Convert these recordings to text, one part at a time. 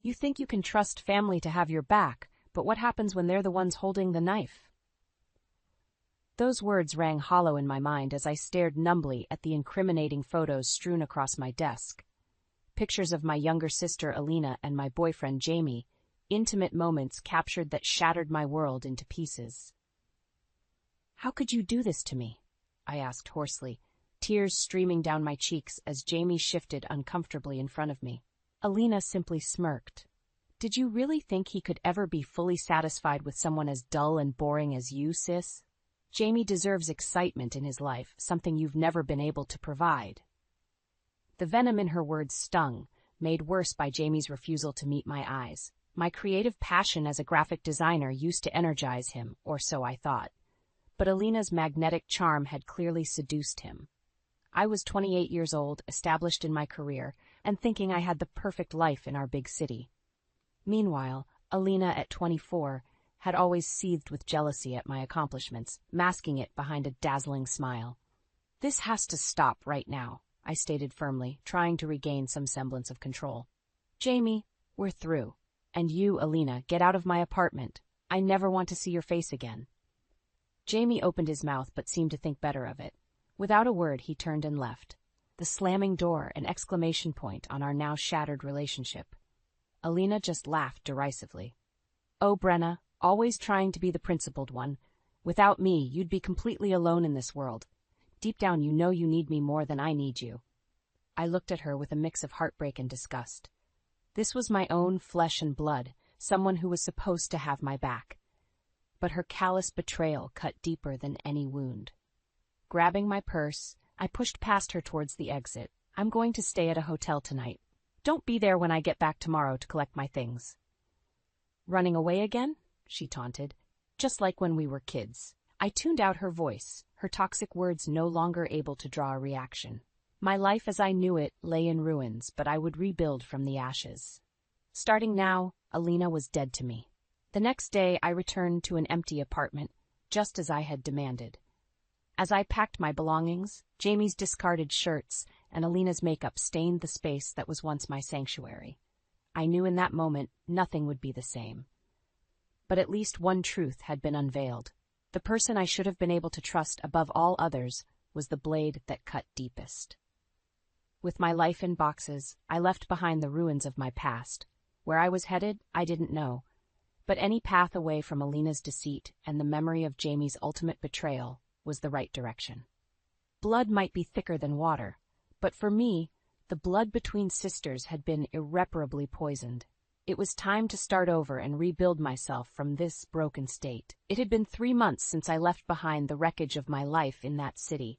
You think you can trust family to have your back, but what happens when they're the ones holding the knife? Those words rang hollow in my mind as I stared numbly at the incriminating photos strewn across my desk. Pictures of my younger sister Alina and my boyfriend Jamie, intimate moments captured that shattered my world into pieces. "How could you do this to me?" I asked hoarsely, tears streaming down my cheeks as Jamie shifted uncomfortably in front of me. Alina simply smirked. "Did you really think he could ever be fully satisfied with someone as dull and boring as you, sis? Jamie deserves excitement in his life, something you've never been able to provide." The venom in her words stung, made worse by Jamie's refusal to meet my eyes. My creative passion as a graphic designer used to energize him, or so I thought. But Alina's magnetic charm had clearly seduced him. I was 28 years old, established in my career, and thinking I had the perfect life in our big city. Meanwhile, Alina at 24 had always seethed with jealousy at my accomplishments, masking it behind a dazzling smile. "This has to stop right now," I stated firmly, trying to regain some semblance of control. "Jamie, we're through. And you, Alina, get out of my apartment. I never want to see your face again." Jamie opened his mouth but seemed to think better of it. Without a word, he turned and left, the slamming door an exclamation point on our now shattered relationship. Alina just laughed derisively. "Oh, Brenna, always trying to be the principled one. Without me, you'd be completely alone in this world. Deep down you know you need me more than I need you." I looked at her with a mix of heartbreak and disgust. This was my own flesh and blood, someone who was supposed to have my back. But her callous betrayal cut deeper than any wound. Grabbing my purse, I pushed past her towards the exit. "I'm going to stay at a hotel tonight. Don't be there when I get back tomorrow to collect my things." "Running away again?" she taunted. "Just like when we were kids." I tuned out her voice, her toxic words no longer able to draw a reaction. My life as I knew it lay in ruins, but I would rebuild from the ashes. Starting now, Alina was dead to me. The next day, I returned to an empty apartment, just as I had demanded. As I packed my belongings, Jamie's discarded shirts and Alina's makeup stained the space that was once my sanctuary. I knew in that moment nothing would be the same. But at least one truth had been unveiled. The person I should have been able to trust above all others was the blade that cut deepest. With my life in boxes, I left behind the ruins of my past. Where I was headed, I didn't know. But any path away from Alina's deceit and the memory of Jamie's ultimate betrayal was the right direction. Blood might be thicker than water, but for me, the blood between sisters had been irreparably poisoned. It was time to start over and rebuild myself from this broken state. It had been 3 months since I left behind the wreckage of my life in that city.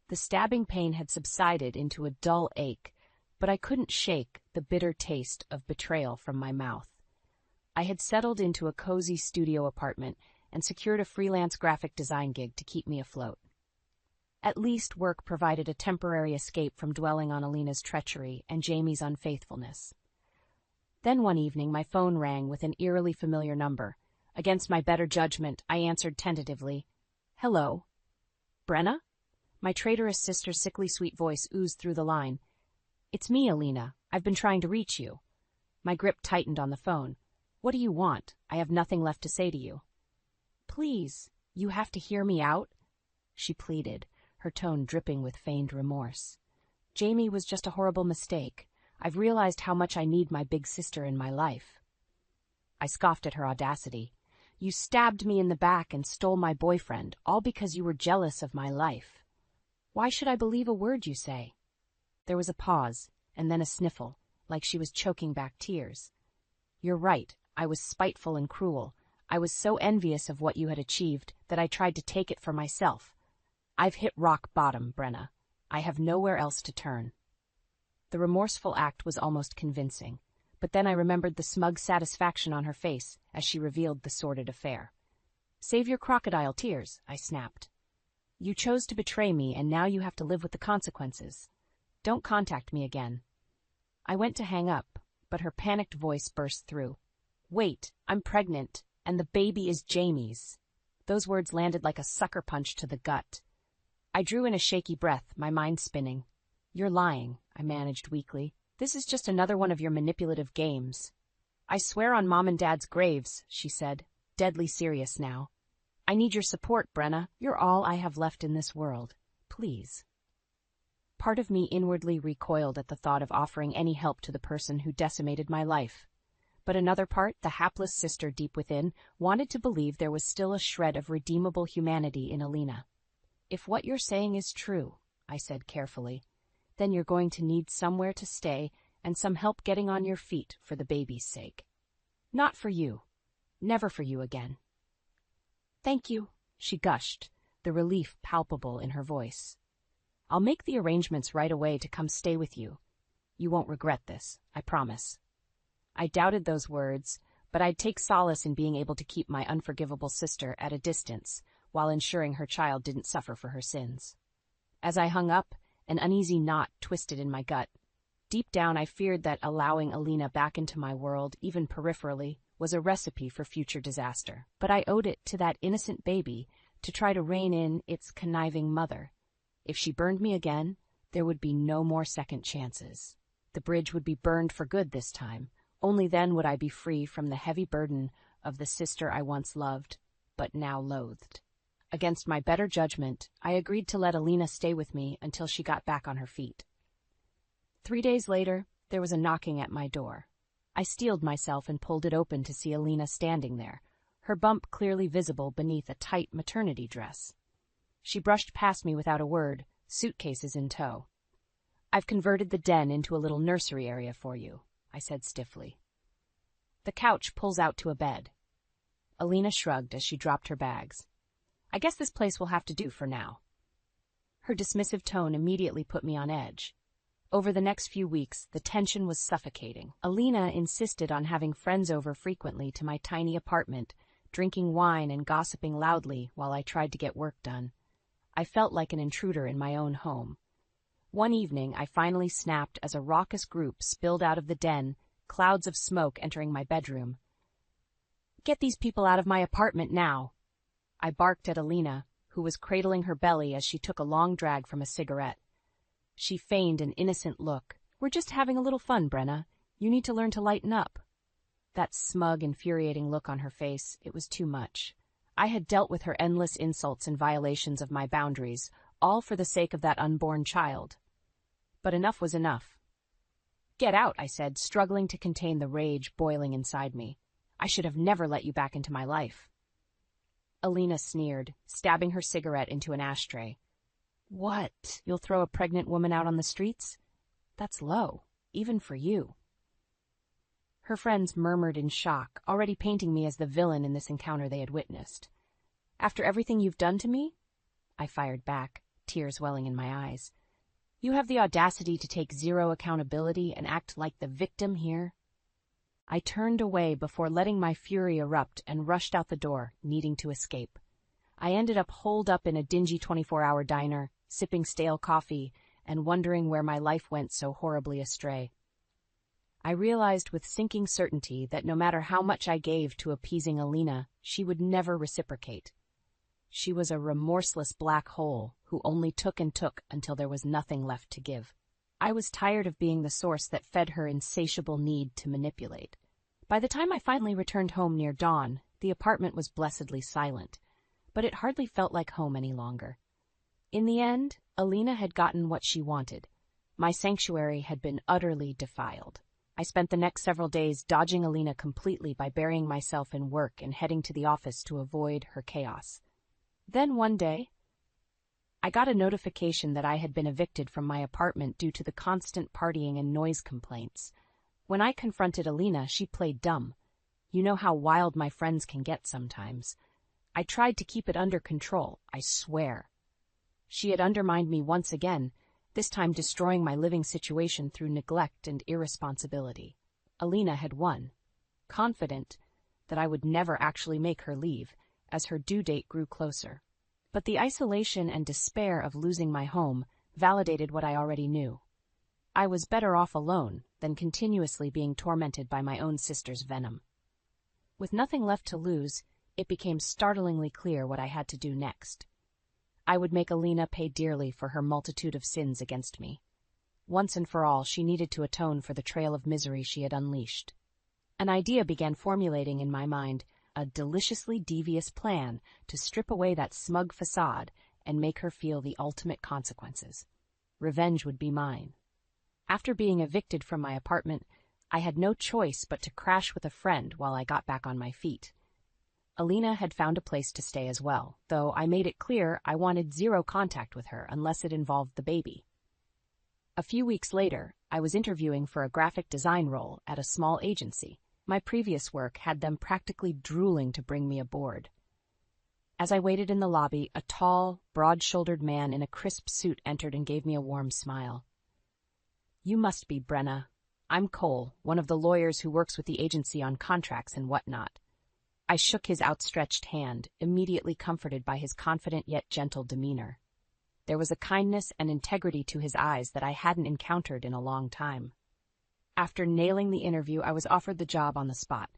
The stabbing pain had subsided into a dull ache, but I couldn't shake the bitter taste of betrayal from my mouth. I had settled into a cozy studio apartment and secured a freelance graphic design gig to keep me afloat. At least work provided a temporary escape from dwelling on Alina's treachery and Jamie's unfaithfulness. Then one evening my phone rang with an eerily familiar number. Against my better judgment, I answered tentatively. "Hello? Brenna?" My traitorous sister's sickly sweet voice oozed through the line. "It's me, Alina. I've been trying to reach you." My grip tightened on the phone. "What do you want? I have nothing left to say to you." "Please, you have to hear me out," she pleaded, her tone dripping with feigned remorse. "Jamie was just a horrible mistake. I've realized how much I need my big sister in my life." I scoffed at her audacity. "You stabbed me in the back and stole my boyfriend, all because you were jealous of my life. Why should I believe a word you say?" There was a pause, and then a sniffle, like she was choking back tears. "You're right, I was spiteful and cruel. I was so envious of what you had achieved that I tried to take it for myself. I've hit rock bottom, Brenna. I have nowhere else to turn." The remorseful act was almost convincing, but then I remembered the smug satisfaction on her face as she revealed the sordid affair. "Save your crocodile tears," I snapped. "You chose to betray me, and now you have to live with the consequences. Don't contact me again." I went to hang up, but her panicked voice burst through. "Wait, I'm pregnant, and the baby is Jamie's." Those words landed like a sucker punch to the gut. I drew in a shaky breath, my mind spinning. "You're lying," I managed weakly. "This is just another one of your manipulative games." I swear on Mom and Dad's graves, she said, deadly serious now. I need your support, Brenna. You're all I have left in this world. Please. Part of me inwardly recoiled at the thought of offering any help to the person who decimated my life. But another part, the hapless sister deep within, wanted to believe there was still a shred of redeemable humanity in Alina. If what you're saying is true, I said carefully, then you're going to need somewhere to stay and some help getting on your feet for the baby's sake. Not for you. Never for you again. Thank you, she gushed, the relief palpable in her voice. I'll make the arrangements right away to come stay with you. You won't regret this, I promise. I doubted those words, but I'd take solace in being able to keep my unforgivable sister at a distance while ensuring her child didn't suffer for her sins. As I hung up, an uneasy knot twisted in my gut. Deep down, I feared that allowing Alina back into my world, even peripherally, was a recipe for future disaster. But I owed it to that innocent baby to try to rein in its conniving mother. If she burned me again, there would be no more second chances. The bridge would be burned for good this time. Only then would I be free from the heavy burden of the sister I once loved, but now loathed. Against my better judgment, I agreed to let Alina stay with me until she got back on her feet. 3 days later, there was a knocking at my door. I steeled myself and pulled it open to see Alina standing there, her bump clearly visible beneath a tight maternity dress. She brushed past me without a word, suitcases in tow. I've converted the den into a little nursery area for you, I said stiffly. The couch pulls out to a bed. Alina shrugged as she dropped her bags. I guess this place will have to do for now. Her dismissive tone immediately put me on edge. Over the next few weeks, the tension was suffocating. Alina insisted on having friends over frequently to my tiny apartment, drinking wine and gossiping loudly while I tried to get work done. I felt like an intruder in my own home. One evening, I finally snapped as a raucous group spilled out of the den, clouds of smoke entering my bedroom. Get these people out of my apartment now! I barked at Alina, who was cradling her belly as she took a long drag from a cigarette. She feigned an innocent look. We're just having a little fun, Brenna. You need to learn to lighten up. That smug, infuriating look on her face, it was too much. I had dealt with her endless insults and violations of my boundaries, all for the sake of that unborn child. But enough was enough. Get out, I said, struggling to contain the rage boiling inside me. I should have never let you back into my life. Alina sneered, stabbing her cigarette into an ashtray. What? You'll throw a pregnant woman out on the streets? That's low, even for you. Her friends murmured in shock, already painting me as the villain in this encounter they had witnessed. After everything you've done to me? I fired back, tears welling in my eyes. You have the audacity to take zero accountability and act like the victim here? I turned away before letting my fury erupt and rushed out the door, needing to escape. I ended up holed up in a dingy 24-hour diner, sipping stale coffee, and wondering where my life went so horribly astray. I realized with sinking certainty that no matter how much I gave to appeasing Alina, she would never reciprocate. She was a remorseless black hole who only took and took until there was nothing left to give. I was tired of being the source that fed her insatiable need to manipulate. By the time I finally returned home near dawn, the apartment was blessedly silent, but it hardly felt like home any longer. In the end, Alina had gotten what she wanted. My sanctuary had been utterly defiled. I spent the next several days dodging Alina completely by burying myself in work and heading to the office to avoid her chaos. Then one day, I got a notification that I had been evicted from my apartment due to the constant partying and noise complaints. When I confronted Alina, she played dumb. You know how wild my friends can get sometimes. I tried to keep it under control, I swear. She had undermined me once again, this time destroying my living situation through neglect and irresponsibility. Alina had won, confident that I would never actually make her leave, as her due date grew closer. But the isolation and despair of losing my home validated what I already knew. I was better off alone than continuously being tormented by my own sister's venom. With nothing left to lose, it became startlingly clear what I had to do next. I would make Alina pay dearly for her multitude of sins against me. Once and for all, she needed to atone for the trail of misery she had unleashed. An idea began formulating in my mind, a deliciously devious plan to strip away that smug facade and make her feel the ultimate consequences. Revenge would be mine. After being evicted from my apartment, I had no choice but to crash with a friend while I got back on my feet. Alina had found a place to stay as well, though I made it clear I wanted zero contact with her unless it involved the baby. A few weeks later, I was interviewing for a graphic design role at a small agency. My previous work had them practically drooling to bring me aboard. As I waited in the lobby, a tall, broad-shouldered man in a crisp suit entered and gave me a warm smile. "You must be Brenna. I'm Cole, one of the lawyers who works with the agency on contracts and whatnot." I shook his outstretched hand, immediately comforted by his confident yet gentle demeanor. There was a kindness and integrity to his eyes that I hadn't encountered in a long time. After nailing the interview, I was offered the job on the spot.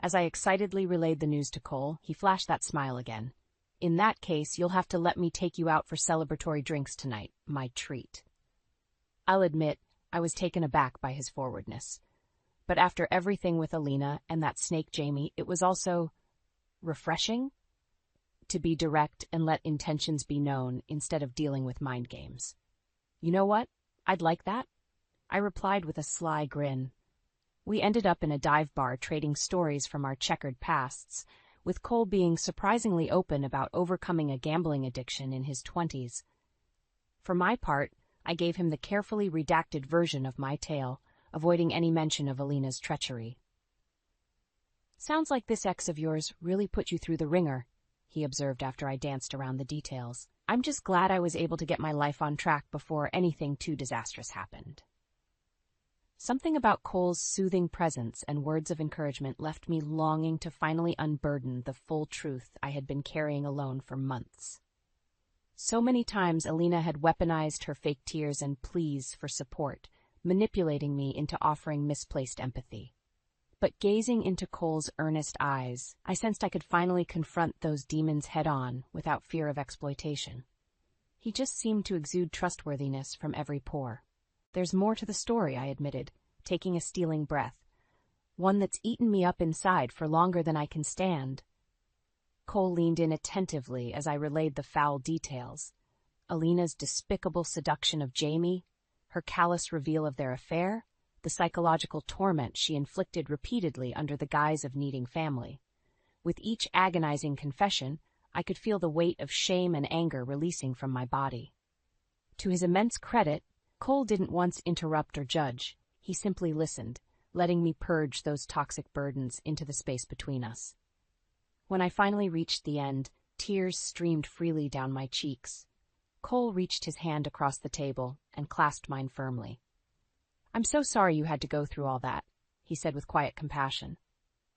As I excitedly relayed the news to Cole, he flashed that smile again. "In that case, you'll have to let me take you out for celebratory drinks tonight, my treat." I'll admit, I was taken aback by his forwardness. But after everything with Alina and that snake Jamie, it was also refreshing to be direct and let intentions be known instead of dealing with mind games. "You know what? I'd like that," I replied with a sly grin. We ended up in a dive bar trading stories from our checkered pasts, with Cole being surprisingly open about overcoming a gambling addiction in his 20s. For my part, I gave him the carefully redacted version of my tale, avoiding any mention of Alina's treachery. "Sounds like this ex of yours really put you through the ringer," he observed after I danced around the details. "I'm just glad I was able to get my life on track before anything too disastrous happened." Something about Cole's soothing presence and words of encouragement left me longing to finally unburden the full truth I had been carrying alone for months. So many times Alina had weaponized her fake tears and pleas for support, manipulating me into offering misplaced empathy. But gazing into Cole's earnest eyes, I sensed I could finally confront those demons head-on without fear of exploitation. He just seemed to exude trustworthiness from every pore. "There's more to the story," I admitted, taking a stealing breath. "One that's eaten me up inside for longer than I can stand." Cole leaned in attentively as I relayed the foul details. Alina's despicable seduction of Jamie, her callous reveal of their affair, the psychological torment she inflicted repeatedly under the guise of needing family. With each agonizing confession, I could feel the weight of shame and anger releasing from my body. To his immense credit, Cole didn't once interrupt or judge. He simply listened, letting me purge those toxic burdens into the space between us. When I finally reached the end, tears streamed freely down my cheeks. Cole reached his hand across the table and clasped mine firmly. "I'm so sorry you had to go through all that," he said with quiet compassion.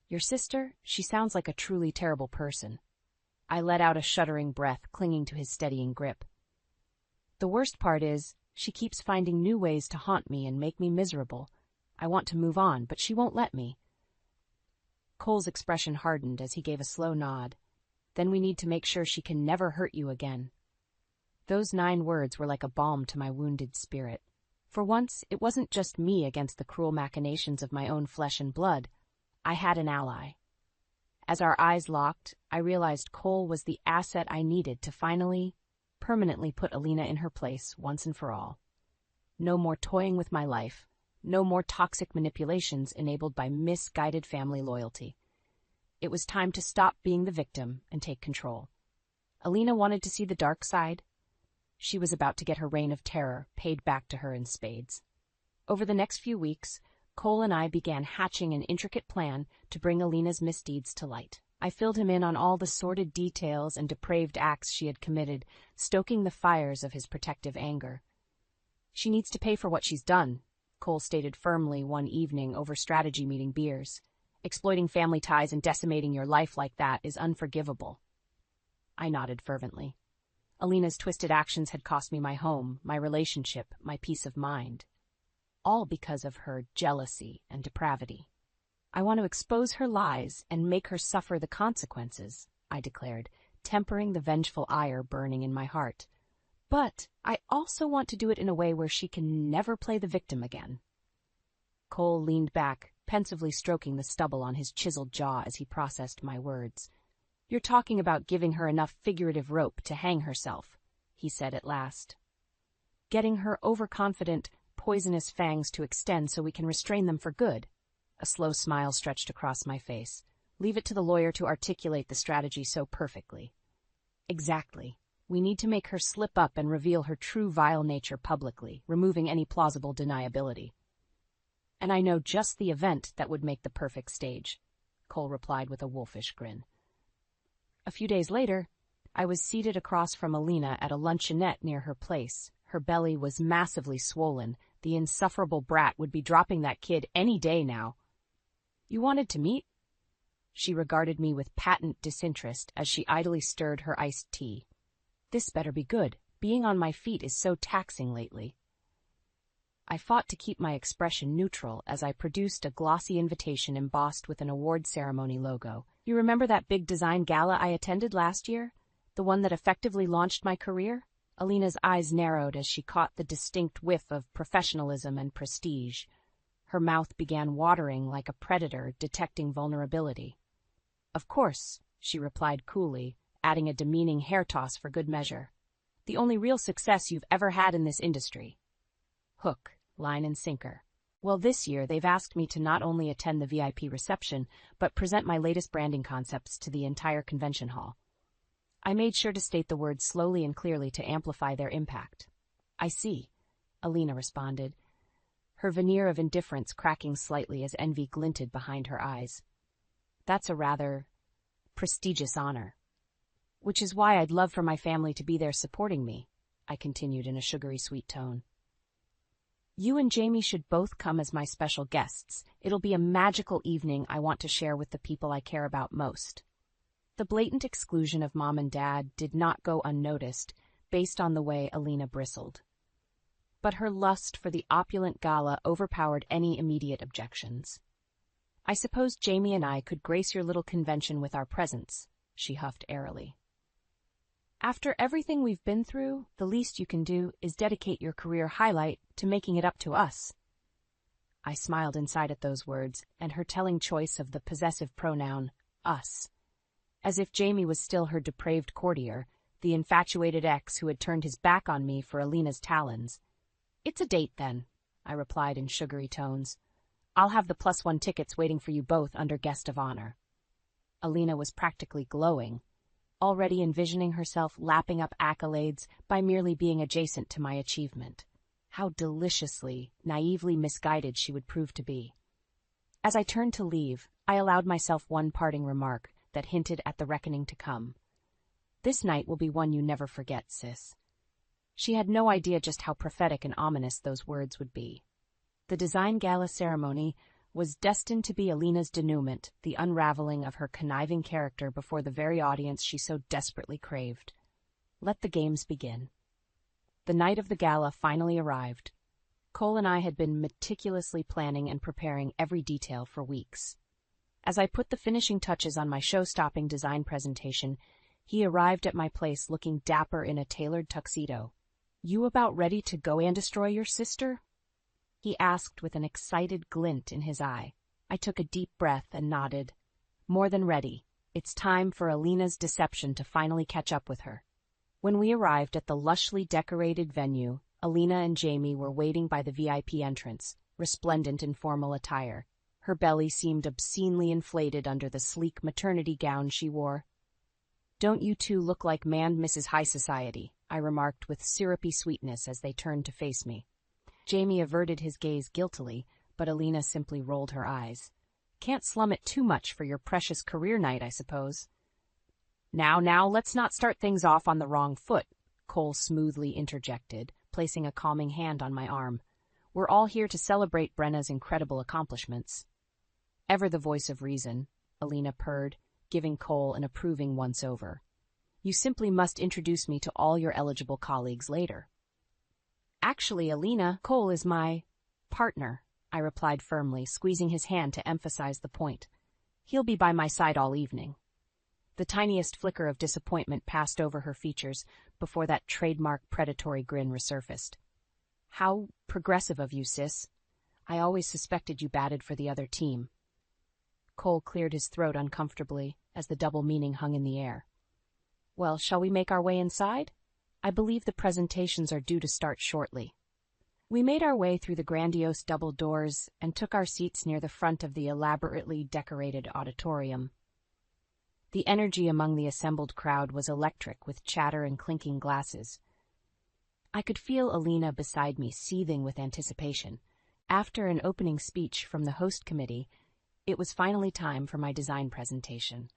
"Your sister, she sounds like a truly terrible person." I let out a shuddering breath, clinging to his steadying grip. "The worst part is, she keeps finding new ways to haunt me and make me miserable. I want to move on, but she won't let me." Cole's expression hardened as he gave a slow nod. "Then we need to make sure she can never hurt you again." Those 9 words were like a balm to my wounded spirit. For once, it wasn't just me against the cruel machinations of my own flesh and blood. I had an ally. As our eyes locked, I realized Cole was the asset I needed to finally, permanently put Alina in her place once and for all. No more toying with my life. No more toxic manipulations enabled by misguided family loyalty. It was time to stop being the victim and take control. Alina wanted to see the dark side. She was about to get her reign of terror paid back to her in spades. Over the next few weeks, Cole and I began hatching an intricate plan to bring Alina's misdeeds to light. I filled him in on all the sordid details and depraved acts she had committed, stoking the fires of his protective anger. "She needs to pay for what she's done," Cole stated firmly one evening over strategy meeting beers. "Exploiting family ties and decimating your life like that is unforgivable." I nodded fervently. Alina's twisted actions had cost me my home, my relationship, my peace of mind. All because of her jealousy and depravity. "I want to expose her lies and make her suffer the consequences," I declared, tempering the vengeful ire burning in my heart. "But I also want to do it in a way where she can never play the victim again." Cole leaned back, pensively stroking the stubble on his chiseled jaw as he processed my words. "You're talking about giving her enough figurative rope to hang herself," he said at last. "Getting her overconfident, poisonous fangs to extend so we can restrain them for good." A slow smile stretched across my face. "Leave it to the lawyer to articulate the strategy so perfectly." "Exactly. We need to make her slip up and reveal her true vile nature publicly, removing any plausible deniability." "And I know just the event that would make the perfect stage," Cole replied with a wolfish grin. A few days later, I was seated across from Alina at a luncheonette near her place. Her belly was massively swollen. The insufferable brat would be dropping that kid any day now. "You wanted to meet?" She regarded me with patent disinterest as she idly stirred her iced tea. "This better be good. Being on my feet is so taxing lately." I fought to keep my expression neutral as I produced a glossy invitation embossed with an award ceremony logo. "You remember that big design gala I attended last year? The one that effectively launched my career?" Alina's eyes narrowed as she caught the distinct whiff of professionalism and prestige. Her mouth began watering like a predator detecting vulnerability. "Of course," she replied coolly, adding a demeaning hair toss for good measure. "The only real success you've ever had in this industry." Hook, line and sinker. Well, this year they've asked me to not only attend the VIP reception, but present my latest branding concepts to the entire convention hall. I made sure to state the words slowly and clearly to amplify their impact. "I see," Alina responded, her veneer of indifference cracking slightly as envy glinted behind her eyes. "That's a rather prestigious honor. Which is why I'd love for my family to be there supporting me," I continued in a sugary sweet tone. "You and Jamie should both come as my special guests. It'll be a magical evening I want to share with the people I care about most." The blatant exclusion of Mom and Dad did not go unnoticed, based on the way Alina bristled. But her lust for the opulent gala overpowered any immediate objections. "I suppose Jamie and I could grace your little convention with our presence," she huffed airily. "After everything we've been through, the least you can do is dedicate your career highlight to making it up to us." I smiled inside at those words and her telling choice of the possessive pronoun, us. As if Jamie was still her depraved courtier, the infatuated ex who had turned his back on me for Alina's talons. "It's a date, then," I replied in sugary tones. "I'll have the +1 tickets waiting for you both under guest of honor." Alina was practically glowing, already envisioning herself lapping up accolades by merely being adjacent to my achievement. How deliciously, naively misguided she would prove to be. As I turned to leave, I allowed myself one parting remark that hinted at the reckoning to come. "This night will be one you never forget, sis." She had no idea just how prophetic and ominous those words would be. The design gala ceremony was destined to be Alina's denouement, the unraveling of her conniving character before the very audience she so desperately craved. Let the games begin. The night of the gala finally arrived. Cole and I had been meticulously planning and preparing every detail for weeks. As I put the finishing touches on my show-stopping design presentation, he arrived at my place looking dapper in a tailored tuxedo. "You about ready to go and destroy your sister?" he asked with an excited glint in his eye. I took a deep breath and nodded. "More than ready. It's time for Alina's deception to finally catch up with her." When we arrived at the lushly decorated venue, Alina and Jamie were waiting by the VIP entrance, resplendent in formal attire. Her belly seemed obscenely inflated under the sleek maternity gown she wore. "Don't you two look like manned Mrs. High Society?" I remarked with syrupy sweetness as they turned to face me. Jamie averted his gaze guiltily, but Alina simply rolled her eyes. "Can't slum it too much for your precious career night, I suppose." Now, let's not start things off on the wrong foot," Cole smoothly interjected, placing a calming hand on my arm. "We're all here to celebrate Brenna's incredible accomplishments." "Ever the voice of reason," Alina purred, giving Cole an approving once-over. "You simply must introduce me to all your eligible colleagues later." "Actually, Alina, Cole is my partner," I replied firmly, squeezing his hand to emphasize the point. "He'll be by my side all evening." The tiniest flicker of disappointment passed over her features before that trademark predatory grin resurfaced. "How progressive of you, sis. I always suspected you batted for the other team. Cole cleared his throat uncomfortably as the double meaning hung in the air. Well, shall we make our way inside? I believe the presentations are due to start shortly. We made our way through the grandiose double doors and took our seats near the front of the elaborately decorated auditorium. The energy among the assembled crowd was electric, with chatter and clinking glasses. I could feel Alina beside me seething with anticipation. After an opening speech from the host committee, it was finally time for my design presentation.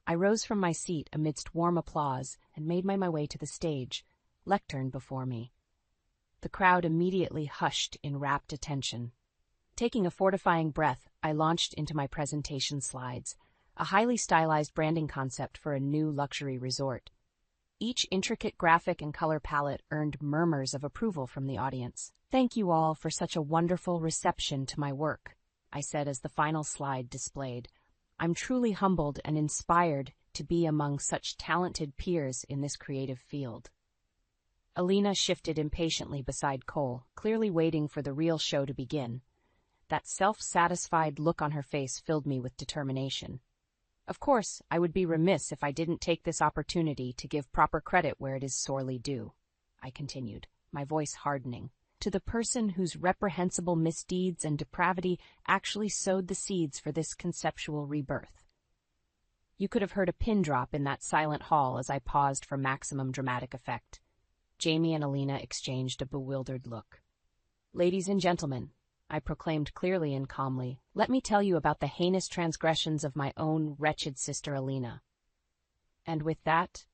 I rose from my seat amidst warm applause and made my way to the stage, lectern before me. The crowd immediately hushed in rapt attention. Taking a fortifying breath, I launched into my presentation slides, a highly stylized branding concept for a new luxury resort. Each intricate graphic and color palette earned murmurs of approval from the audience. Thank you all for such a wonderful reception to my work, I said as the final slide displayed. I'm truly humbled and inspired to be among such talented peers in this creative field. Alina shifted impatiently beside Cole, clearly waiting for the real show to begin. That self-satisfied look on her face filled me with determination. Of course, I would be remiss if I didn't take this opportunity to give proper credit where it is sorely due, I continued, my voice hardening, to the person whose reprehensible misdeeds and depravity actually sowed the seeds for this conceptual rebirth. You could have heard a pin drop in that silent hall as I paused for maximum dramatic effect. Jamie and Alina exchanged a bewildered look. Ladies and gentlemen, I proclaimed clearly and calmly, let me tell you about the heinous transgressions of my own wretched sister Alina. And with that,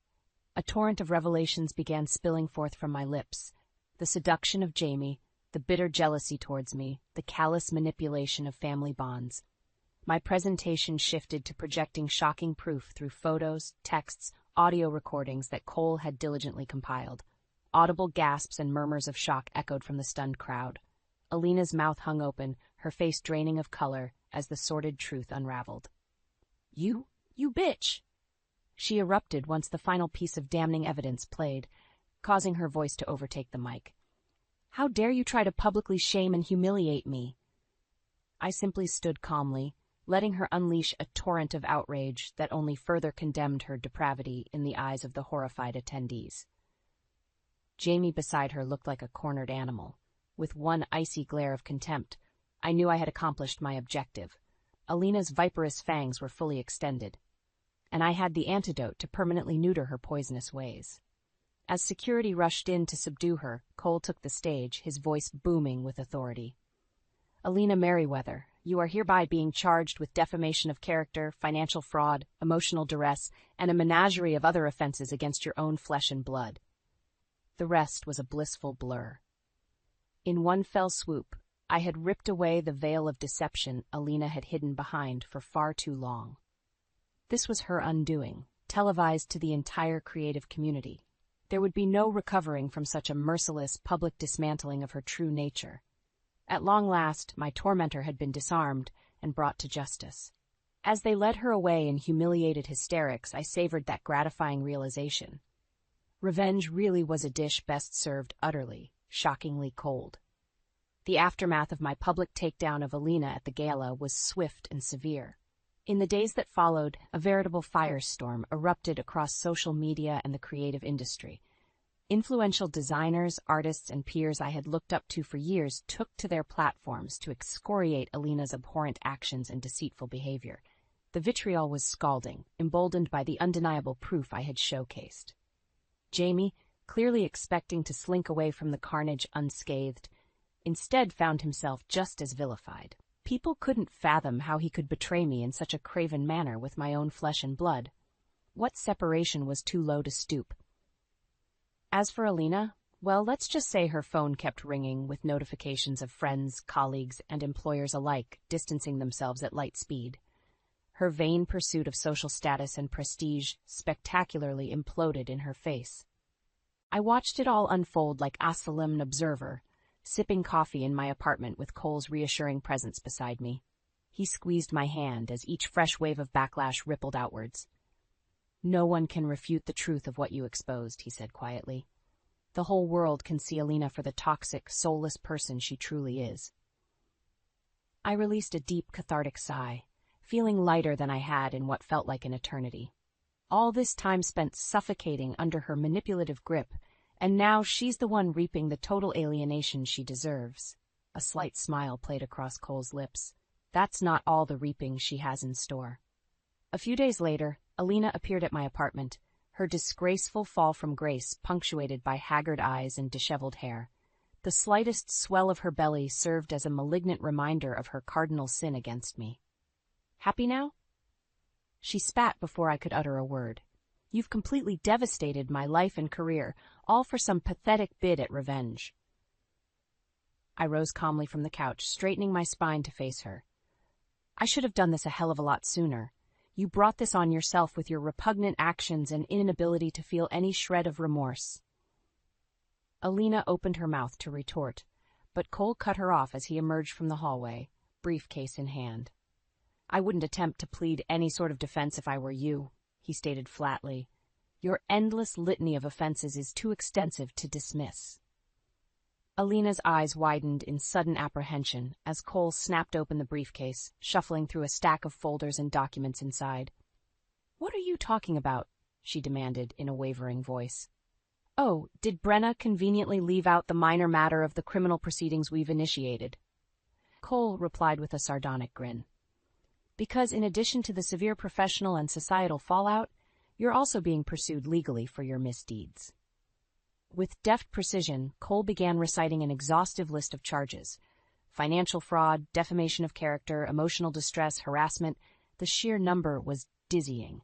a torrent of revelations began spilling forth from my lips. The seduction of Jamie, the bitter jealousy towards me, the callous manipulation of family bonds. My presentation shifted to projecting shocking proof through photos, texts, audio recordings that Cole had diligently compiled. Audible gasps and murmurs of shock echoed from the stunned crowd. Alina's mouth hung open, her face draining of color as the sordid truth unraveled. You bitch! She erupted once the final piece of damning evidence played, causing her voice to overtake the mic. How dare you try to publicly shame and humiliate me? I simply stood calmly, letting her unleash a torrent of outrage that only further condemned her depravity in the eyes of the horrified attendees. Jamie beside her looked like a cornered animal. With one icy glare of contempt, I knew I had accomplished my objective. Alina's viperous fangs were fully extended, and I had the antidote to permanently neuter her poisonous ways. As security rushed in to subdue her, Cole took the stage, his voice booming with authority. Alina Merriweather, you are hereby being charged with defamation of character, financial fraud, emotional duress, and a menagerie of other offenses against your own flesh and blood. The rest was a blissful blur. In one fell swoop, I had ripped away the veil of deception Alina had hidden behind for far too long. This was her undoing, televised to the entire creative community. There would be no recovering from such a merciless public dismantling of her true nature. At long last, my tormentor had been disarmed and brought to justice. As they led her away in humiliated hysterics, I savored that gratifying realization. Revenge really was a dish best served utterly, shockingly cold. The aftermath of my public takedown of Alina at the gala was swift and severe. In the days that followed, a veritable firestorm erupted across social media and the creative industry. Influential designers, artists, and peers I had looked up to for years took to their platforms to excoriate Alina's abhorrent actions and deceitful behavior. The vitriol was scalding, emboldened by the undeniable proof I had showcased. Jamie, clearly expecting to slink away from the carnage unscathed, instead found himself just as vilified. People couldn't fathom how he could betray me in such a craven manner with my own flesh and blood. What separation was too low to stoop? As for Alina, well, let's just say her phone kept ringing with notifications of friends, colleagues, and employers alike distancing themselves at light speed. Her vain pursuit of social status and prestige spectacularly imploded in her face. I watched it all unfold like a solemn observer, sipping coffee in my apartment with Cole's reassuring presence beside me. He squeezed my hand as each fresh wave of backlash rippled outwards. No one can refute the truth of what you exposed, he said quietly. The whole world can see Alina for the toxic, soulless person she truly is. I released a deep, cathartic sigh, feeling lighter than I had in what felt like an eternity. All this time spent suffocating under her manipulative grip, and now she's the one reaping the total alienation she deserves. A slight smile played across Cole's lips. That's not all the reaping she has in store. A few days later, Alina appeared at my apartment, her disgraceful fall from grace punctuated by haggard eyes and disheveled hair. The slightest swell of her belly served as a malignant reminder of her cardinal sin against me. Happy now? She spat before I could utter a word. You've completely devastated my life and career, all for some pathetic bid at revenge. I rose calmly from the couch, straightening my spine to face her. I should have done this a hell of a lot sooner. You brought this on yourself with your repugnant actions and inability to feel any shred of remorse. Alina opened her mouth to retort, but Cole cut her off as he emerged from the hallway, briefcase in hand. I wouldn't attempt to plead any sort of defense if I were you, he stated flatly. Your endless litany of offenses is too extensive to dismiss. Alina's eyes widened in sudden apprehension as Cole snapped open the briefcase, shuffling through a stack of folders and documents inside. What are you talking about? She demanded in a wavering voice. Oh, did Brenna conveniently leave out the minor matter of the criminal proceedings we've initiated? Cole replied with a sardonic grin. Because in addition to the severe professional and societal fallout, you're also being pursued legally for your misdeeds. With deft precision, Cole began reciting an exhaustive list of charges. Financial fraud, defamation of character, emotional distress, harassment. The sheer number was dizzying.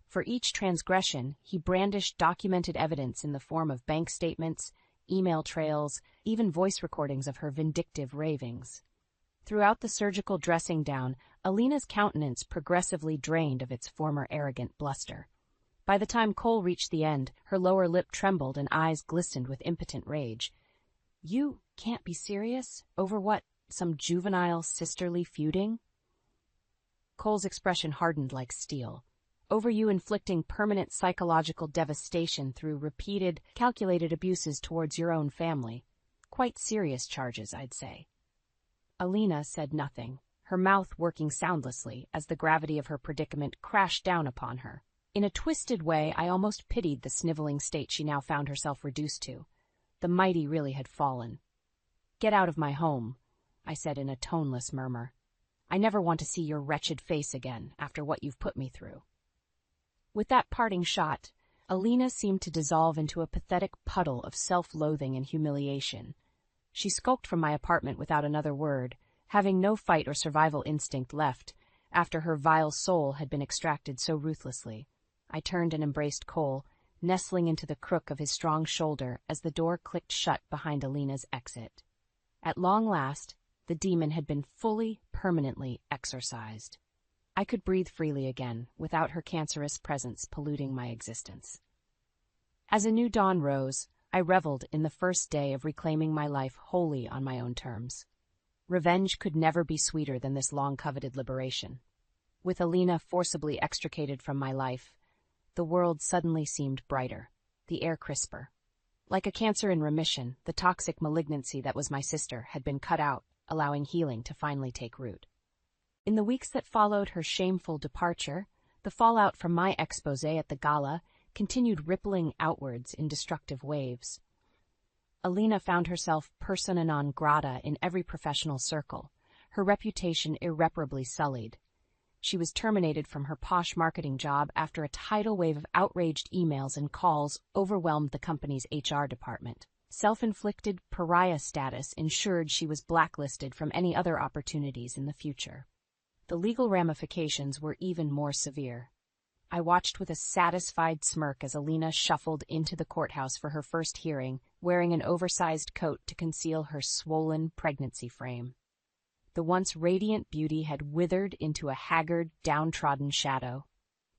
For each transgression, he brandished documented evidence in the form of bank statements, email trails, even voice recordings of her vindictive ravings. Throughout the surgical dressing down, Alina's countenance progressively drained of its former arrogant bluster. By the time Cole reached the end, her lower lip trembled and eyes glistened with impotent rage. You can't be serious? Over what, some juvenile sisterly feuding? Cole's expression hardened like steel. Over you inflicting permanent psychological devastation through repeated, calculated abuses towards your own family. Quite serious charges, I'd say. Alina said nothing, her mouth working soundlessly as the gravity of her predicament crashed down upon her. In a twisted way, I almost pitied the sniveling state she now found herself reduced to. The mighty really had fallen. Get out of my home, I said in a toneless murmur. I never want to see your wretched face again after what you've put me through. With that parting shot, Alina seemed to dissolve into a pathetic puddle of self-loathing and humiliation. She skulked from my apartment without another word, having no fight or survival instinct left after her vile soul had been extracted so ruthlessly. I turned and embraced Cole, nestling into the crook of his strong shoulder as the door clicked shut behind Alina's exit. At long last, the demon had been fully, permanently exorcised. I could breathe freely again, without her cancerous presence polluting my existence. As a new dawn rose, I reveled in the first day of reclaiming my life wholly on my own terms. Revenge could never be sweeter than this long-coveted liberation. With Alina forcibly extricated from my life, the world suddenly seemed brighter, the air crisper. Like a cancer in remission, the toxic malignancy that was my sister had been cut out, allowing healing to finally take root. In the weeks that followed her shameful departure, the fallout from my exposé at the gala continued rippling outwards in destructive waves. Alina found herself persona non grata in every professional circle, her reputation irreparably sullied. She was terminated from her posh marketing job after a tidal wave of outraged emails and calls overwhelmed the company's HR department. Self-inflicted pariah status ensured she was blacklisted from any other opportunities in the future. The legal ramifications were even more severe. I watched with a satisfied smirk as Alina shuffled into the courthouse for her first hearing, wearing an oversized coat to conceal her swollen pregnancy frame. The once radiant beauty had withered into a haggard, downtrodden shadow.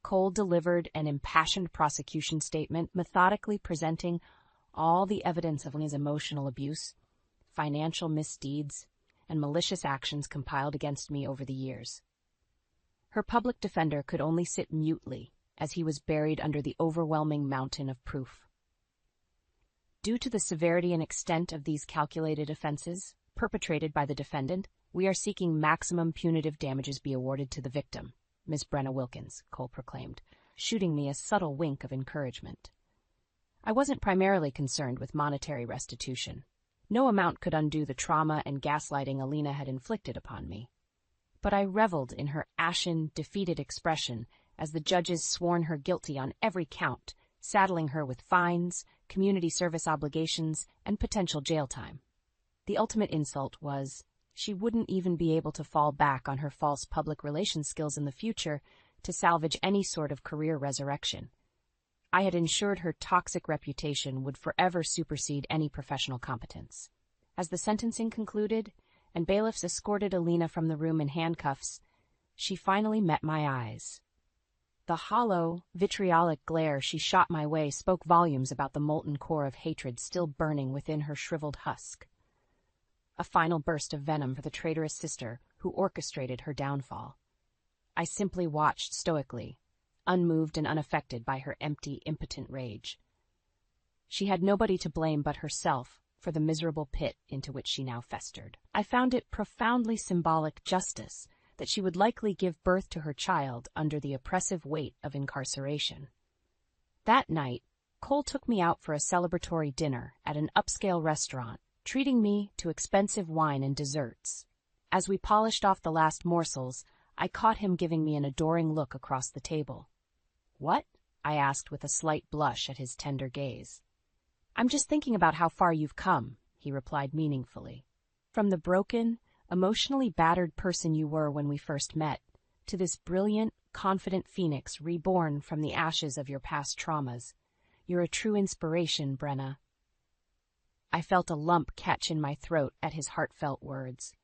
Cole delivered an impassioned prosecution statement, methodically presenting all the evidence of his emotional abuse, financial misdeeds, and malicious actions compiled against me over the years. Her public defender could only sit mutely as he was buried under the overwhelming mountain of proof. Due to the severity and extent of these calculated offenses perpetrated by the defendant, We are seeking maximum punitive damages be awarded to the victim, Miss Brenna Wilkins, Cole proclaimed, shooting me a subtle wink of encouragement. I wasn't primarily concerned with monetary restitution. No amount could undo the trauma and gaslighting Alina had inflicted upon me. But I reveled in her ashen, defeated expression as the judges sworn her guilty on every count, saddling her with fines, community service obligations, and potential jail time. The ultimate insult was she wouldn't even be able to fall back on her false public relations skills in the future to salvage any sort of career resurrection. I had ensured her toxic reputation would forever supersede any professional competence. As the sentencing concluded, and bailiffs escorted Alina from the room in handcuffs, she finally met my eyes. The hollow, vitriolic glare she shot my way spoke volumes about the molten core of hatred still burning within her shriveled husk. A final burst of venom for the traitorous sister who orchestrated her downfall. I simply watched stoically, unmoved and unaffected by her empty, impotent rage. She had nobody to blame but herself for the miserable pit into which she now festered. I found it profoundly symbolic justice that she would likely give birth to her child under the oppressive weight of incarceration. That night, Cole took me out for a celebratory dinner at an upscale restaurant, treating me to expensive wine and desserts. As we polished off the last morsels, I caught him giving me an adoring look across the table. "What?" I asked with a slight blush at his tender gaze. "I'm just thinking about how far you've come," he replied meaningfully. "From the broken, emotionally battered person you were when we first met, to this brilliant, confident phoenix reborn from the ashes of your past traumas. You're a true inspiration, Brenna." I felt a lump catch in my throat at his heartfelt words.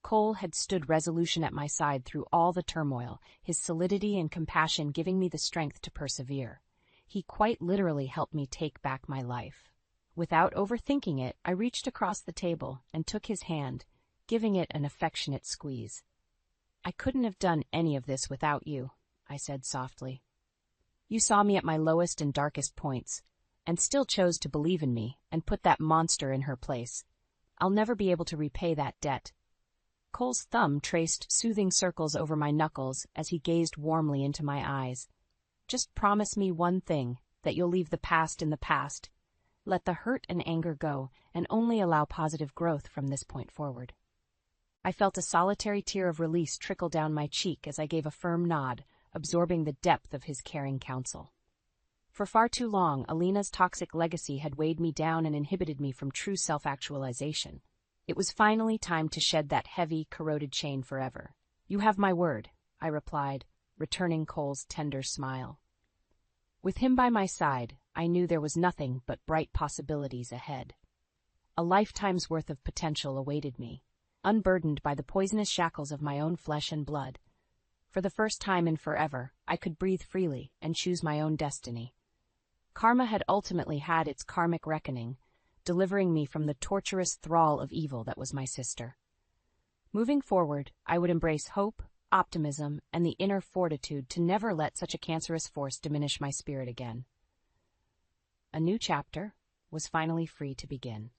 Cole had stood resolution at my side through all the turmoil, his solidity and compassion giving me the strength to persevere. He quite literally helped me take back my life. Without overthinking it, I reached across the table and took his hand, giving it an affectionate squeeze. "I couldn't have done any of this without you," I said softly. "You saw me at my lowest and darkest points, and still chose to believe in me and put that monster in her place. I'll never be able to repay that debt." Cole's thumb traced soothing circles over my knuckles as he gazed warmly into my eyes. "Just promise me one thing, that you'll leave the past in the past. Let the hurt and anger go, and only allow positive growth from this point forward." I felt a solitary tear of release trickle down my cheek as I gave a firm nod, absorbing the depth of his caring counsel. For far too long, Alina's toxic legacy had weighed me down and inhibited me from true self-actualization. It was finally time to shed that heavy, corroded chain forever. "You have my word," I replied, returning Cole's tender smile. With him by my side, I knew there was nothing but bright possibilities ahead. A lifetime's worth of potential awaited me, unburdened by the poisonous shackles of my own flesh and blood. For the first time in forever, I could breathe freely and choose my own destiny. Karma had ultimately had its karmic reckoning, delivering me from the torturous thrall of evil that was my sister. Moving forward, I would embrace hope, optimism, and the inner fortitude to never let such a cancerous force diminish my spirit again. A new chapter was finally free to begin.